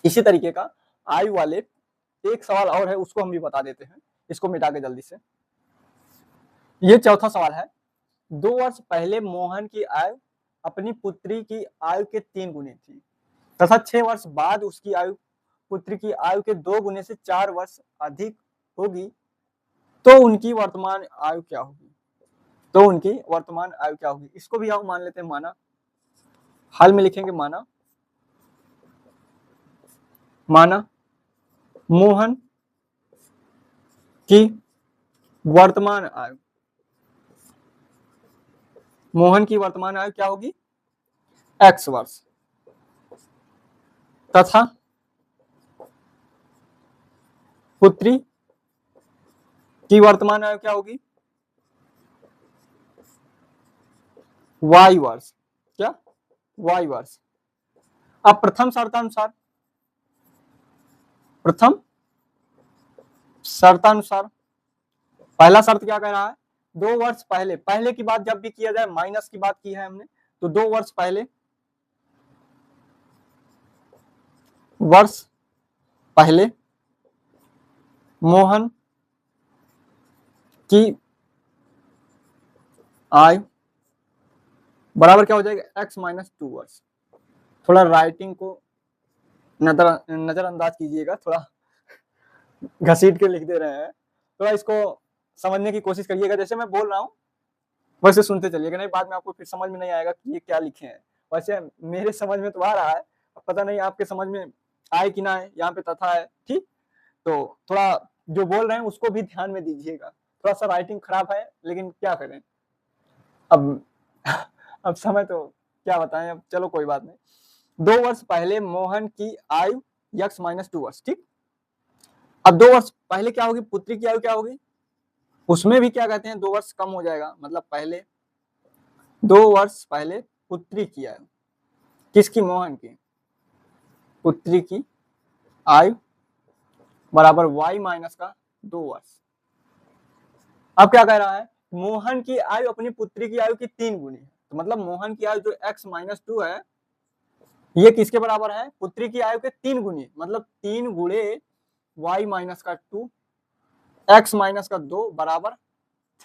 इसी तरीके का आयु वाले एक सवाल और है, उसको हम भी बता देते हैं, इसको मिटा के जल्दी से। ये चौथा सवाल है, 2 वर्ष पहले मोहन की आयु अपनी पुत्री की आयु के 3 गुनी थी तथा 6 वर्ष बाद उसकी आयु पुत्री की आयु के 2 गुने से 4 वर्ष अधिक होगी, तो उनकी वर्तमान आयु क्या होगी, इसको भी हम मान लेते हैं माना, हाल में लिखेंगे माना मोहन की वर्तमान आयु क्या होगी x वर्ष तथा पुत्री की वर्तमान आयु क्या होगी, वाई वर्ष, क्या वाई वर्ष। अब प्रथम शर्तानुसार, प्रथम शर्तानुसार पहला शर्त क्या कह रहा है, 2 वर्ष पहले, पहले की बात जब भी किया जाए, माइनस की बात की है हमने, तो 2 वर्ष पहले, वर्ष पहले मोहन की आयु बराबर क्या हो जाएगा, x माइनस 2 वर्ष। थोड़ा राइटिंग को नजरअंदाज कीजिएगा, थोड़ा घसीट के लिख दे रहे हैं, थोड़ा इसको समझने की कोशिश करिएगा। जैसे मैं बोल रहा हूँ वैसे सुनते चलिएगा, नहीं बाद में आपको फिर समझ में नहीं आएगा कि ये क्या लिखे हैं। वैसे मेरे समझ में तो आ रहा है, पता नहीं आपके समझ में आए कि ना आए, यहाँ पे तथा है, ठीक। तो थोड़ा जो बोल रहे हैं उसको भी ध्यान में दीजिएगा। थोड़ा सा राइटिंग खराब है, लेकिन क्या करें अब अब समय तो क्या बताएं, अब चलो कोई बात नहीं। 2 वर्ष पहले मोहन की आयु x माइनस 2 वर्ष, ठीक। अब 2 वर्ष पहले क्या होगी, पुत्री की आयु क्या होगी, उसमें भी क्या कहते हैं 2 वर्ष कम हो जाएगा, मतलब पहले 2 वर्ष पहले पुत्री की आयु, किसकी, मोहन की, पुत्री की आयु बराबर y माइनस का 2 वर्ष। अब क्या कह रहा है, मोहन की आयु अपनी पुत्री की आयु की 3 गुनी है, तो मतलब मोहन की आयु जो x माइनस 2 है, ये किसके बराबर है, पुत्री की आयु के 3 गुनी, मतलब 3 गुणे y माइनस का 2, x माइनस का 2 बराबर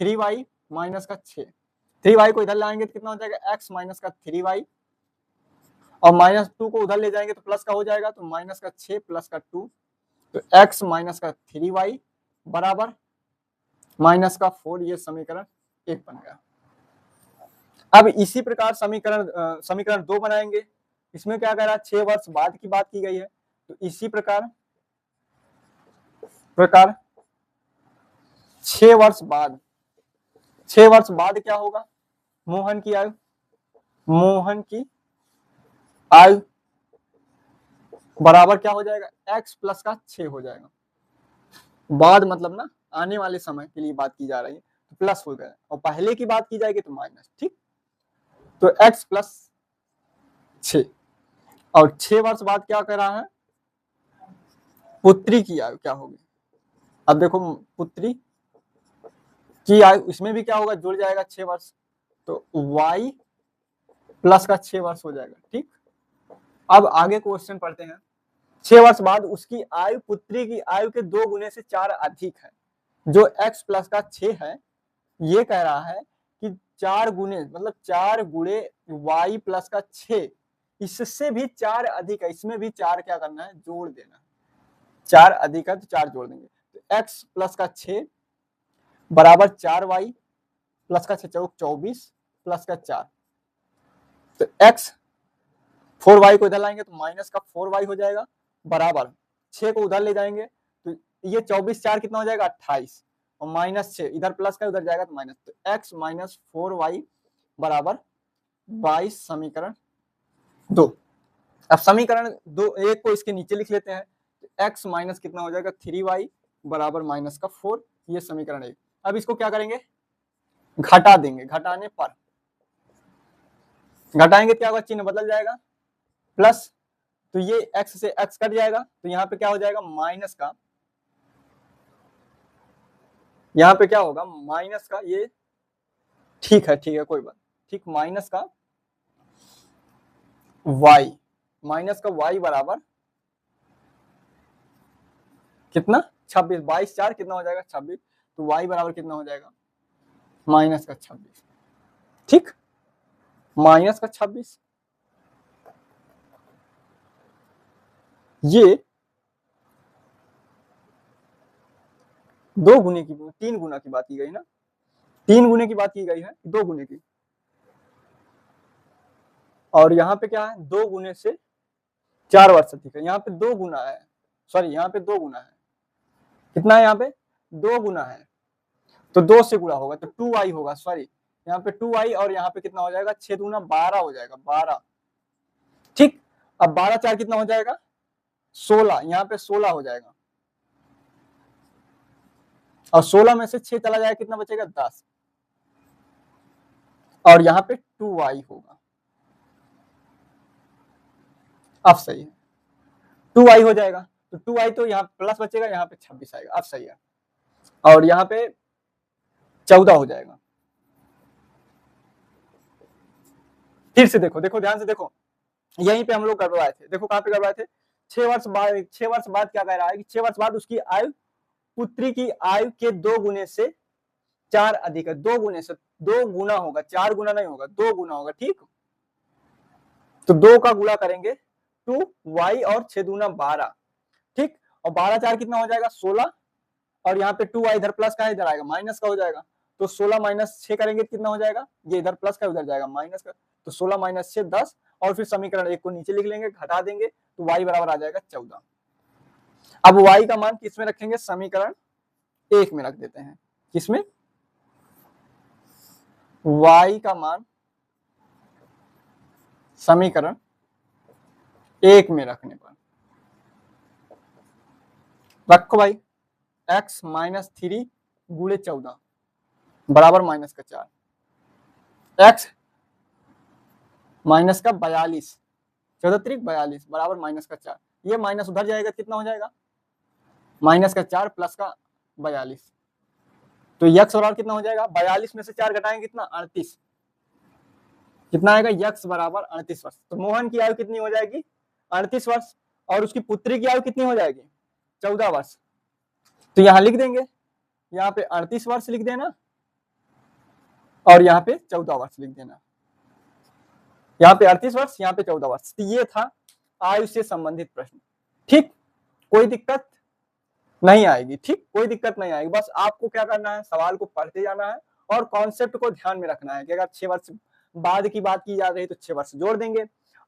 3y माइनस का 6। 3y को इधर लाएंगे तो कितना हो जाएगा, x माइनस का 3y, और माइनस 2 को उधर ले जाएंगे तो प्लस का हो जाएगा, तो माइनस का 6 प्लस का 2, तो x माइनस का 3y बराबर माइनस का 4। ये समीकरण 1 बन गया। अब इसी प्रकार समीकरण 2 बनाएंगे। इसमें क्या कह रहा है, 6 वर्ष बाद की बात की गई है, तो इसी प्रकार 6 वर्ष बाद, 6 वर्ष बाद क्या होगा, मोहन की आयु, मोहन की आयु बराबर क्या हो जाएगा, x प्लस का 6 हो जाएगा। बाद मतलब ना आने वाले समय के लिए बात की जा रही है, तो प्लस हो गया, और पहले की बात की जाएगी तो माइनस, ठीक। तो x प्लस 6, और 6 वर्ष बाद क्या कर रहा है, पुत्री की आयु क्या होगी। अब देखो पुत्री की आयु, इसमें भी क्या होगा, जुड़ जाएगा 6 वर्ष, तो y प्लस का 6 वर्ष हो जाएगा, ठीक। अब आगे क्वेश्चन पढ़ते हैं। 6 वर्ष बाद उसकी आयु पुत्री की आयु के 2 गुने से 4 अधिक है, जो x प्लस का 6 है, ये कह रहा है कि 4 गुने मतलब 4 गुणे y प्लस का 6, इससे भी 4 अधिक है, इसमें भी 4 क्या करना है, जोड़ देना है। 4 अधिक है तो 4 जोड़ देंगे, तो x प्लस का 6 बराबर 4y प्लस का 6 चौक 24 प्लस का 4, तो x 4y को इधर लाएंगे तो माइनस का 4y हो जाएगा, बराबर 6 को उधर ले जाएंगे तो ये 24 4 कितना हो जाएगा, 28, और माइनस 6 इधर प्लस का उधर जाएगा तो माइनस, तो x माइनस 4y बराबर 22। समीकरण 2। अब समीकरण 2 एक को इसके नीचे लिख लेते हैं, तो x माइनस कितना हो जाएगा, 3y बराबर माइनस का 4। ये समीकरण 1। अब इसको क्या करेंगे, घटा देंगे, घटाने पर घटाएंगे क्या होगा, चिन्ह बदल जाएगा, प्लस, तो ये x से x कट जाएगा, तो यहाँ पे क्या हो जाएगा, माइनस का, यहाँ पे क्या होगा, माइनस का, ये ठीक है कोई बात, ठीक, माइनस का y, माइनस का y बराबर कितना, 26, 22 4 कितना हो जाएगा, 26, तो y बराबर कितना हो जाएगा, माइनस का 26, ठीक, माइनस का 26। ये 2 गुने की 3 गुना की बात की गई ना, 3 गुने की बात की गई है, 2 गुने की, और यहाँ पे क्या है, 2 गुने से 4 वर्ष अधिक है, यहाँ पे 2 गुना है, सॉरी यहाँ पे 2 गुना है, कितना है यहाँ पे, 2 गुना है, तो 2 से गुणा होगा तो 2y होगा, सॉरी यहाँ पे 2y, और यहाँ पे कितना हो जाएगा, 6 दूना 12 हो जाएगा, 12, ठीक। अब 12 4 कितना हो जाएगा, 16, यहाँ पे 16 हो जाएगा, और 16 में से 6 चला जाएगा, कितना बचेगा 10, और यहाँ पे 2y होगा। अब सही है, 2y हो जाएगा, तो 2y तो यहाँ प्लस बचेगा, यहाँ पे 26 आएगा। अब सही है, और यहाँ पे 14 हो जाएगा। फिर से देखो, देखो ध्यान से देखो, यहीं पे हम लोग गड़बड़ाए थे। देखो कहाँ पे गड़बड़ाए थे, 6 वर्ष बाद क्या कह रहा है कि 6 वर्ष बाद उसकी आयु पुत्री की आयु के 2 गुने से 4 अधिक है। 2 गुने से 2 गुना होगा, 4 गुना नहीं होगा, 2 गुना होगा। ठीक, तो 2 का गुणा करेंगे 2y और 6 दूना 12। ठीक, और 12 4 कितना हो जाएगा 16, और यहाँ पे 2y इधर प्लस का है, इधर आएगा माइनस का हो जाएगा। तो 16 माइनस 6 करेंगे कितना हो जाएगा, ये इधर प्लस का उधर जाएगा माइनस का, तो 16 माइनस 6 10, और फिर समीकरण 1 को नीचे लिख लेंगे, घटा देंगे, तो y बराबर आ जाएगा 14। अब y का मान किसमें रखेंगे, समीकरण 1 में रख देते हैं। किसमें, y का मान समीकरण 1 में रखने पर रखो भाई, x माइनस 3 गुणे 14 बराबर माइनस का 4, x माइनस का 42, 14 त्रिक 42 बराबर माइनस का 4। ये माइनस उधर जाएगा, कितना हो जाएगा माइनस का 4 प्लस का 42, तो यक्स बराबर कितना हो जाएगा, 42 में से 4 घटाएंगे कितना 38, कितना आएगा यक्स बराबर 38 वर्ष। तो मोहन की आयु कितनी हो जाएगी 38 वर्ष, और उसकी पुत्री की आयु कितनी हो जाएगी 14 वर्ष। तो यहां लिख देंगे, यहाँ पे 38 वर्ष लिख देना, और यहाँ पे 14 वर्ष लिख देना। यहाँ पे 38 वर्ष, यहाँ पे 14 वर्ष। तो ये था आयु से संबंधित प्रश्न। ठीक, कोई दिक्कत नहीं आएगी। ठीक, कोई दिक्कत नहीं आएगी, बस आपको क्या करना है, सवाल को पढ़ते जाना है और कॉन्सेप्ट को ध्यान में रखना है कि अगर 6 वर्ष बाद की बात की जा रही है तो 6 वर्ष जोड़ देंगे,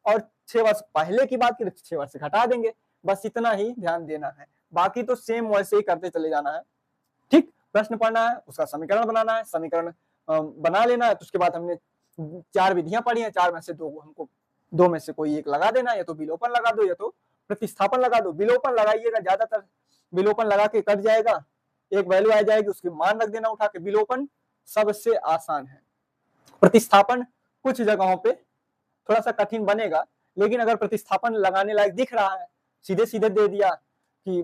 और 6 वर्ष पहले की बात की तो 6 वर्ष घटा देंगे। बस इतना ही ध्यान देना है, बाकी तो सेम वैसे ही करते चले जाना है। ठीक, प्रश्न पढ़ना है, उसका समीकरण बनाना है, समीकरण बना लेना है, तो उसके बाद हमने 4 विधियां पढ़ी हैं, 4 में से 2 हमको 2 में से कोई एक लगा देना, या तो विलोपन लगा दो या तो प्रतिस्थापन लगा दो। विलोपन लगाइएगा, ज्यादातर विलोपन लगा के कट जाएगा, एक वैल्यू आ जाएगी, उसकी मान रख देना उठा के। विलोपन सबसे आसान है, प्रतिस्थापन कुछ जगहों पे थोड़ा सा कठिन बनेगा, लेकिन अगर प्रतिस्थापन लगाने लायक दिख रहा है, सीधे सीधे दे दिया कि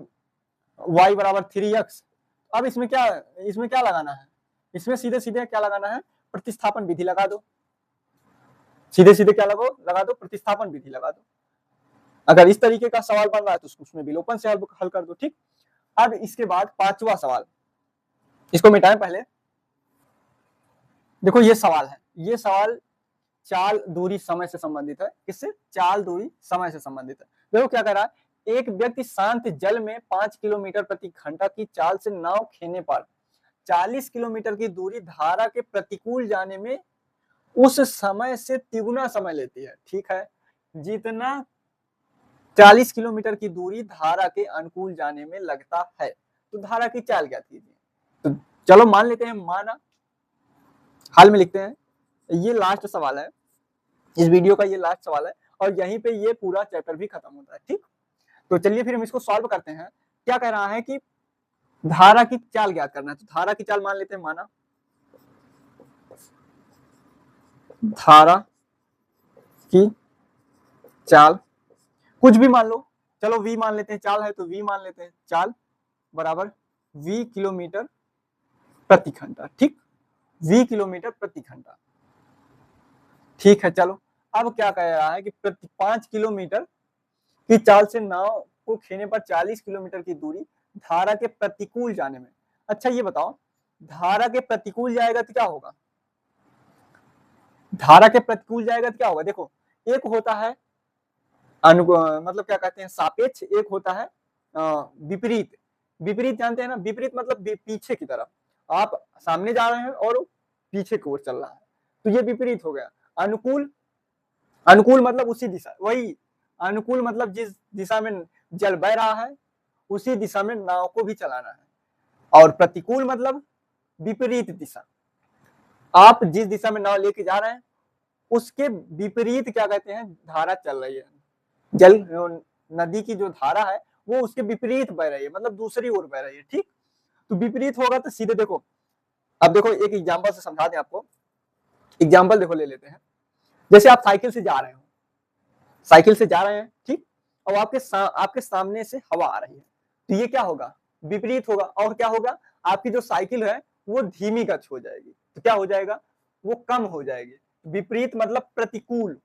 y बराबर 3x, अब इसमें क्या लगाना है, इसमें सीधे सीधे क्या लगाना है, प्रतिस्थापन विधि लगा दो। सीधे सीधे क्या लगा दो, प्रतिस्थापन विधि लगा दो। अगर इस तरीके का सवाल बन रहा है तो उसमें विलोपन से हल कर दो। ठीक, अब इसके बाद 5वां सवाल, इसको मिटाएं पहले। देखो ये सवाल है, ये सवाल चाल दूरी समय से संबंधित है। किससे, चाल दूरी समय से संबंधित है। देखो क्या कह रहा है, एक व्यक्ति शांत जल में 5 किलोमीटर प्रति घंटा की चाल से नाव खेने पर 40 किलोमीटर की दूरी धारा के प्रतिकूल जाने में उस समय से तिगुना समय लेती है। ठीक है, जितना 40 किलोमीटर की दूरी धारा के अनुकूल जाने में लगता है, तो धारा की चाल ज्ञात कीजिए। तो चलो मान लेते हैं, माना, हाल में लिखते हैं। ये लास्ट सवाल है, इस वीडियो का ये लास्ट सवाल है, और यहीं पे ये पूरा चैप्टर भी खत्म होता है। ठीक, तो चलिए फिर हम इसको सॉल्व करते हैं। क्या कह रहा है कि धारा की चाल ज्ञात करना है, तो धारा की चाल मान लेते हैं, माना धारा की चाल कुछ भी मान लो, चलो v मान लेते हैं, चाल है तो v मान लेते हैं, चाल बराबर v किलोमीटर प्रति घंटा। ठीक, v किलोमीटर प्रति घंटा। ठीक है, चलो अब क्या कह रहा है कि प्रति 5 किलोमीटर की चाल से नाव को खेने पर 40 किलोमीटर की दूरी धारा के प्रतिकूल जाने में। अच्छा ये बताओ, धारा के प्रतिकूल जाएगा तो क्या होगा, धारा के प्रतिकूल जाएगा तो क्या होगा। देखो, एक होता है मतलब क्या कहते हैं सापेक्ष, एक होता है विपरीत। विपरीत जानते हैं ना, विपरीत मतलब पीछे की तरफ, आप सामने जा रहे हैं और पीछे की ओर चल रहा है, तो ये विपरीत हो गया। अनुकूल, अनुकूल मतलब उसी दिशा, वही अनुकूल मतलब जिस दिशा में जल बह रहा है उसी दिशा में नाव को भी चलाना है, और प्रतिकूल मतलब विपरीत दिशा, आप जिस दिशा में नाव लेके जा रहे हैं उसके विपरीत क्या कहते हैं धारा चल रही है। जल नदी की जो धारा है वो उसके विपरीत बह रही है, मतलब दूसरी ओर बह रही है। ठीक, तो विपरीत होगा तो सीधे देखो, अब देखो एक एग्जांपल से समझा दें आपको। एग्जांपल देखो ले लेते हैं, जैसे आप साइकिल से जा रहे हो, साइकिल से जा रहे हैं, ठीक, और आपके सामने से हवा आ रही है, तो ये क्या होगा, विपरीत होगा। और क्या होगा, आपकी जो साइकिल है वो धीमी गति हो जाएगी, तो क्या हो जाएगा, वो कम हो जाएगी। विपरीत मतलब प्रतिकूल,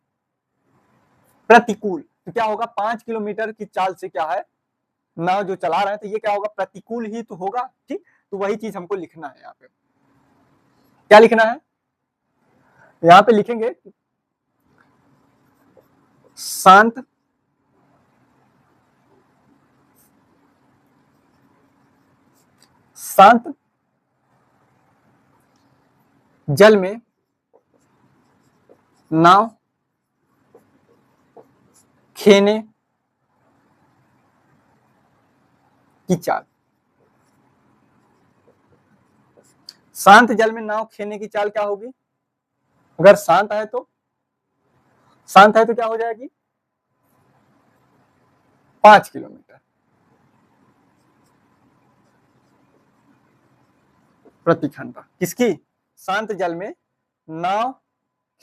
प्रतिकूल तो क्या होगा, 5 किलोमीटर की चाल से क्या है, नाव जो चला रहे हैं, तो ये क्या होगा, प्रतिकूल ही तो होगा, ठीक। तो वही चीज हमको लिखना है यहाँ पे। क्या लिखना है, यहाँ पे लिखेंगे शांत शांत जल में नाव खेने की चाल। शांत जल में नाव खेने की चाल क्या होगी, अगर शांत है तो, शांत है तो क्या हो जाएगी, 5 किलोमीटर प्रति घंटा। किसकी, शांत जल में नाव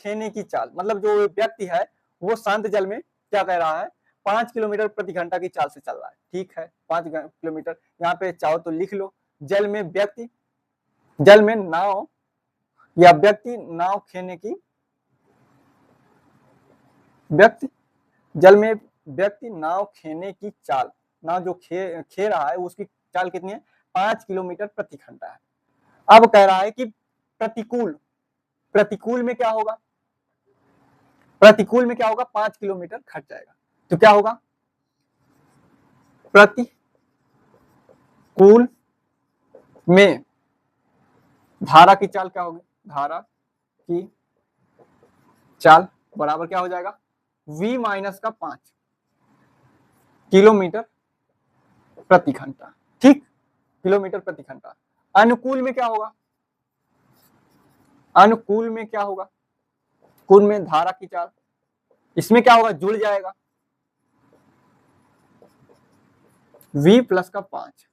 खेने की चाल, मतलब जो व्यक्ति है वो शांत जल में क्या कह रहा है, 5 किलोमीटर प्रति घंटा की चाल से चल रहा है, ठीक है। 5 किलोमीटर, यहाँ पे चाहो तो लिख लो, जल में व्यक्ति, जल में नाव या व्यक्ति नाव खेने की, व्यक्ति जल में व्यक्ति नाव खेने की चाल, नाव जो खे रहा है उसकी चाल कितनी है, 5 किलोमीटर प्रति घंटा है। अब कह रहा है कि प्रतिकूल, प्रतिकूल में क्या होगा, प्रतिकूल में क्या होगा, 5 किलोमीटर घट जाएगा, तो क्या होगा, प्रतिकूल में धारा की चाल क्या होगी, धारा की चाल बराबर क्या हो जाएगा, v माइनस का 5 किलोमीटर प्रति घंटा, ठीक, किलोमीटर प्रति घंटा। अनुकूल में क्या होगा, अनुकूल में क्या होगा, कुल में धारा की चाल, इसमें क्या होगा, जुड़ जाएगा, v प्लस का 5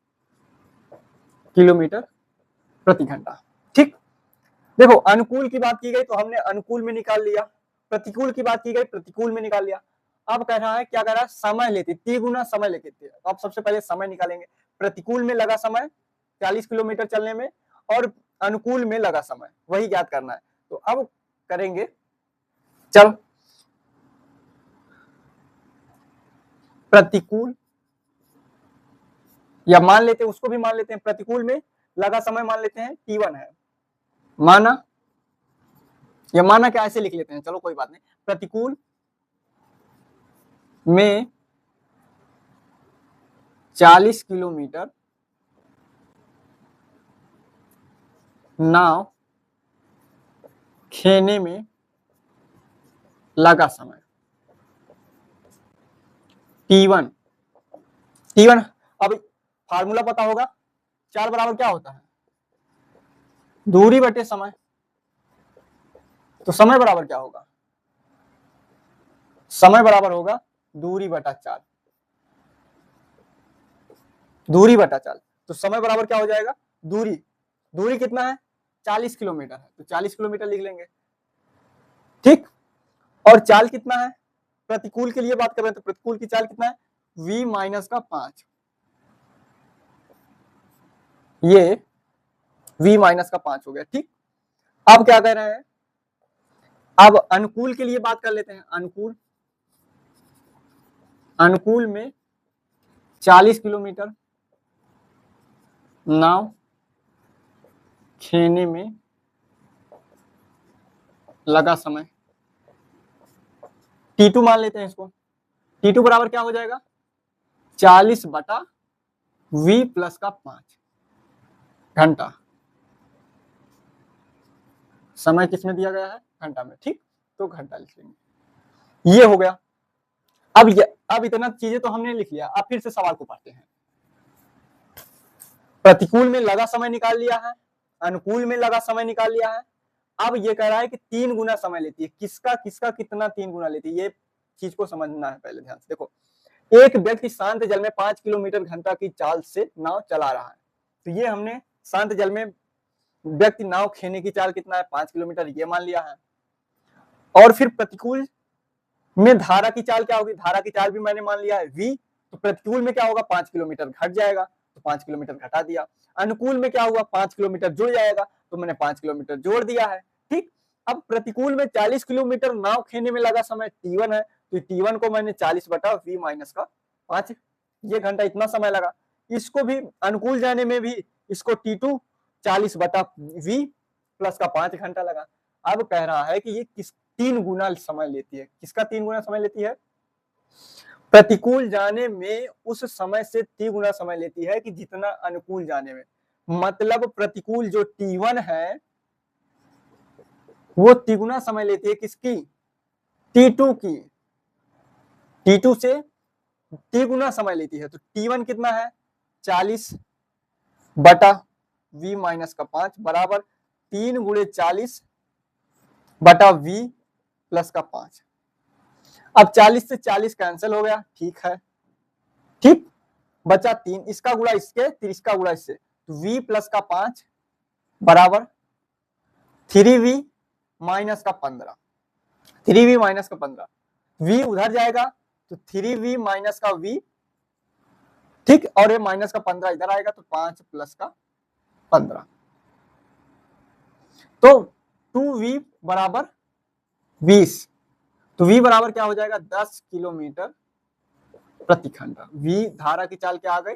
किलोमीटर प्रति घंटा, ठीक। देखो अनुकूल की बात की गई तो हमने अनुकूल में निकाल लिया, प्रतिकूल की बात की गई प्रतिकूल में निकाल लिया। अब कह रहा है, क्या कह रहा है, समय लेते, तिगुना समय लेते थे। तो अब सबसे पहले समय निकालेंगे, प्रतिकूल में लगा समय 40 किलोमीटर चलने में और अनुकूल में लगा समय, वही ज्ञात करना है। तो अब करेंगे, चल प्रतिकूल, या मान लेते हैं, उसको भी मान लेते हैं, प्रतिकूल में लगा समय मान लेते हैं t1 है, माना, या माना क्या ऐसे लिख लेते हैं, चलो कोई बात नहीं, प्रतिकूल में 40 किलोमीटर नाव खेने में लगा समय t1, t1। अब फार्मूला पता होगा, 4 बराबर क्या होता है, दूरी बटे समय, तो समय बराबर क्या होगा, समय बराबर होगा दूरी बटा 4, दूरी बटा 4, तो समय बराबर क्या हो जाएगा, दूरी, दूरी कितना है, 40 किलोमीटर है, तो 40 किलोमीटर लिख लेंगे, ठीक। और चाल कितना है, प्रतिकूल के लिए बात कर रहे हैं तो प्रतिकूल की चाल कितना है, v माइनस का 5, ये v माइनस का 5 हो गया, ठीक। अब क्या कह रहे हैं, अब अनुकूल के लिए बात कर लेते हैं, अनुकूल, अनुकूल में 40 किलोमीटर नाव खेने में लगा समय, T2 मान लेते हैं इसको, T2 बराबर क्या हो जाएगा, 40 बटा v प्लस का 5 घंटा, समय किसमें दिया गया है, घंटा में, ठीक, तो घंटा लिख लेंगे, ये हो गया। अब इतना चीजें तो हमने लिख लिया, अब फिर से सवाल को पढ़ते हैं। प्रतिकूल में लगा समय निकाल लिया है, अनुकूल में लगा समय निकाल लिया है। अब ये कह रहा है कि 3 गुना समय लेती है, किसका किसका कितना 3 गुना लेती है, ये चीज को समझना है पहले ध्यान से। देखो, एक व्यक्ति शांत जल में 5 किलोमीटर घंटा की चाल से नाव चला रहा है, तो ये हमने शांत जल में व्यक्ति नाव खेने की चाल कितना है 5 किलोमीटर, ये मान लिया है। और फिर प्रतिकूल में धारा की चाल क्या होगी, धारा की चाल भी मैंने मान लिया है v, तो प्रतिकूल में क्या होगा 5 किलोमीटर घट जाएगा, तो 5 किलोमीटर घटा दिया। अनुकूल में क्या हुआ 5 किलोमीटर जुड़ जाएगा, तो मैंने 5 किलोमीटर जोड़ दिया है। ठीक, अब प्रतिकूल में 40 किलोमीटर नाव खेने में लगा समय t1 है, तो t1 को मैंने 40 बटा v माइनस का 5, ये घंटा इतना समय लगा। इसको भी अनुकूल जाने में भी इसको t2 40 बटा v प्लस का 5 घंटा लगा। अब कह रहा है कि ये किस 3 गुना समय लेती है, किसका 3 गुना समय लेती है, प्रतिकूल जाने में उस समय से 3 गुना समय लेती है कि जितना अनुकूल जाने में। मतलब प्रतिकूल जो t1 है वो तिगुना समय लेती है किसकी, t2 की, t2 से तिगुना समय लेती है। तो t1 कितना है 40 बटा v माइनस का 5 बराबर 3 गुणे 40 बटा v प्लस का 5। अब 40 से 40 कैंसिल हो गया, ठीक है, ठीक, बचा 3, इसका गुणा इसके, 30 का गुणा इससे, तो v प्लस का 5 बराबर 3v माइनस का 15, 3v माइनस का 15, v उधर जाएगा तो 3v माइनस का v, ठीक, और ये माइनस का 15 इधर आएगा तो 5 प्लस का 15, तो 2v बराबर 20, तो v बराबर क्या हो जाएगा 10 किलोमीटर प्रति घंटा। v धारा की चाल क्या आ गई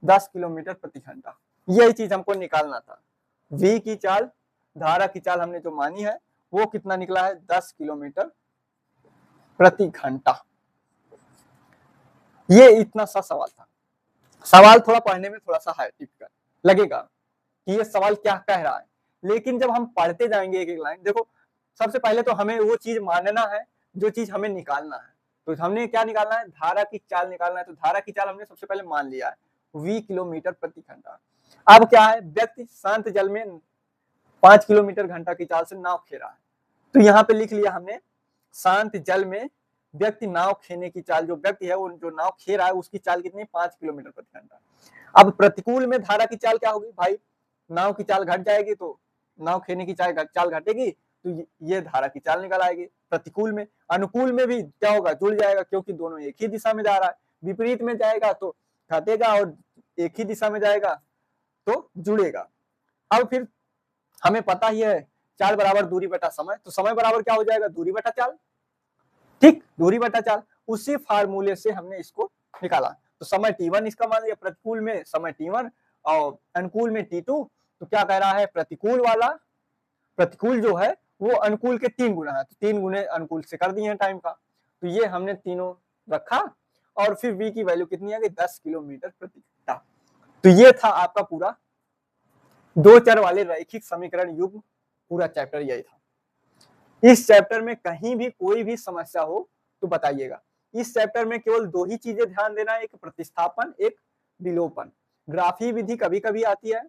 10 किलोमीटर प्रति घंटा, यही चीज हमको निकालना था। v की चाल, धारा की चाल हमने जो मानी है वो कितना निकला है 10 किलोमीटर प्रति घंटा। ये इतना सा सवाल था। सवाल थोड़ा पढ़ने में थोड़ा सा है टिपिकल लगेगा कि ये सवाल क्या कह रहा है, लेकिन जब हम पढ़ते जाएंगे एक एक लाइन, देखो सबसे पहले तो हमें वो चीज मानना है जो चीज हमें निकालना है। तो हमने क्या निकालना है, धारा की चाल निकालना है। तो धारा की चाल हमने सबसे पहले मान लिया है v किलोमीटर प्रति घंटा। अब क्या है, व्यक्ति शांत जल में 5 किलोमीटर घंटा की चाल से नाव खे रहा है, तो यहाँ पे लिख लिया हमने शांत जल में व्यक्ति नाव खेने की चाल, जो व्यक्ति है वो जो नाव खे रहा है उसकी चाल कितनी 5 किलोमीटर प्रति घंटा। अब प्रतिकूल में धारा की चाल क्या होगी भाई, नाव की चाल घट जाएगी तो नाव खेने की चाल घटेगी, तो ये धारा की चाल निकल आएगी प्रतिकूल में। अनुकूल में भी क्या होगा, जुड़ जाएगा, क्योंकि दोनों एक ही दिशा में जा रहा है। विपरीत में जाएगा तो घटेगा और एक ही दिशा में जाएगा तो जुड़ेगा। अब फिर हमें पता ही है चाल बराबर दूरी बटा समय, तो समय बराबर क्या हो जाएगा दूरी बटा चाल, ठीक, दूरी बटा चाल। उसी फार्मूले से हमने इसको निकाला। तो समय t1 इसका मान लिया, प्रतिकूल में समय t1 और अनुकूल में t2। तो क्या कह रहा है, प्रतिकूल वाला, प्रतिकूल जो है वो अनुकूल के 3 गुना है, तो 3 गुने अनुकूल से कर दिए हैं टाइम का। तो ये हमने तीनों रखा और फिर v की वैल्यू कितनी आ गई 10 किलोमीटर प्रति घंटा। तो ये था आपका पूरा 2 चर वाले रैखिक समीकरण युग्म, पूरा चैप्टर यही था। इस चैप्टर में कहीं भी कोई भी समस्या हो तो बताइएगा। इस चैप्टर में केवल 2 ही चीजें ध्यान देना है, एक प्रतिस्थापन, एक विलोपन। ग्राफी विधि कभी कभी आती है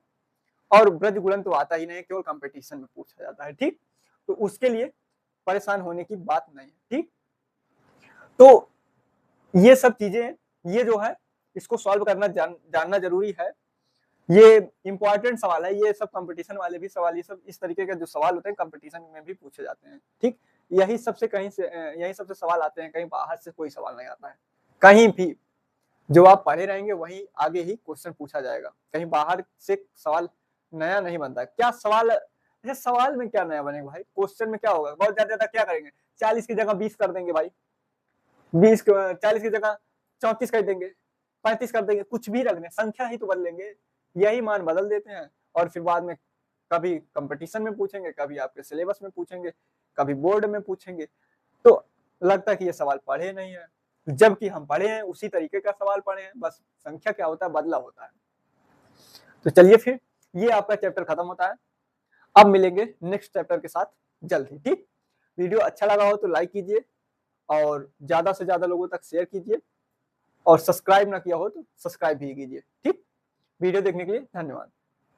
और ब्रज गुणन तो आता ही नहीं, केवल कंपटीशन में पूछा जाता है, ठीक, तो उसके लिए परेशान होने की बात नहीं है, ठीक। तो ये सब चीजें, ये जो है इसको सॉल्व करना जानना जरूरी है। ये इंपॉर्टेंट सवाल है, ये सब कंपटीशन वाले भी सवाल, ये सब इस तरीके के जो सवाल होते हैं कंपटीशन में भी पूछे जाते हैं, ठीक। यही सबसे सवाल आते हैं, कहीं बाहर से कोई सवाल नहीं आता है। कहीं भी जो आप पढ़े रहेंगे वही आगे ही क्वेश्चन पूछा जाएगा, कहीं बाहर से सवाल नया नहीं बनता। क्या सवाल, अच्छा सवाल में क्या नया बनेगा भाई, क्वेश्चन में क्या होगा, बहुत ज्यादा क्या करेंगे 40 की जगह 20 कर देंगे भाई, 40 की जगह 34 कर देंगे, 35 कर देंगे, कुछ भी रख दें, संख्या ही तो बदलेंगे, यही मान बदल देते हैं। और फिर बाद में कभी कंपटीशन में पूछेंगे, कभी आपके सिलेबस में पूछेंगे, कभी बोर्ड में पूछेंगे, तो लगता है कि ये सवाल पढ़े नहीं है, जबकि हम पढ़े हैं, उसी तरीके का सवाल पढ़े हैं, बस संख्या क्या होता है बदला होता है। तो चलिए फिर ये आपका चैप्टर खत्म होता है, अब मिलेंगे नेक्स्ट चैप्टर के साथ जल्द ही, ठीक। वीडियो अच्छा लगा हो तो लाइक कीजिए और ज्यादा से ज्यादा लोगों तक शेयर कीजिए, और सब्सक्राइब ना किया हो तो सब्सक्राइब भी कीजिए, ठीक। वीडियो देखने के लिए धन्यवाद।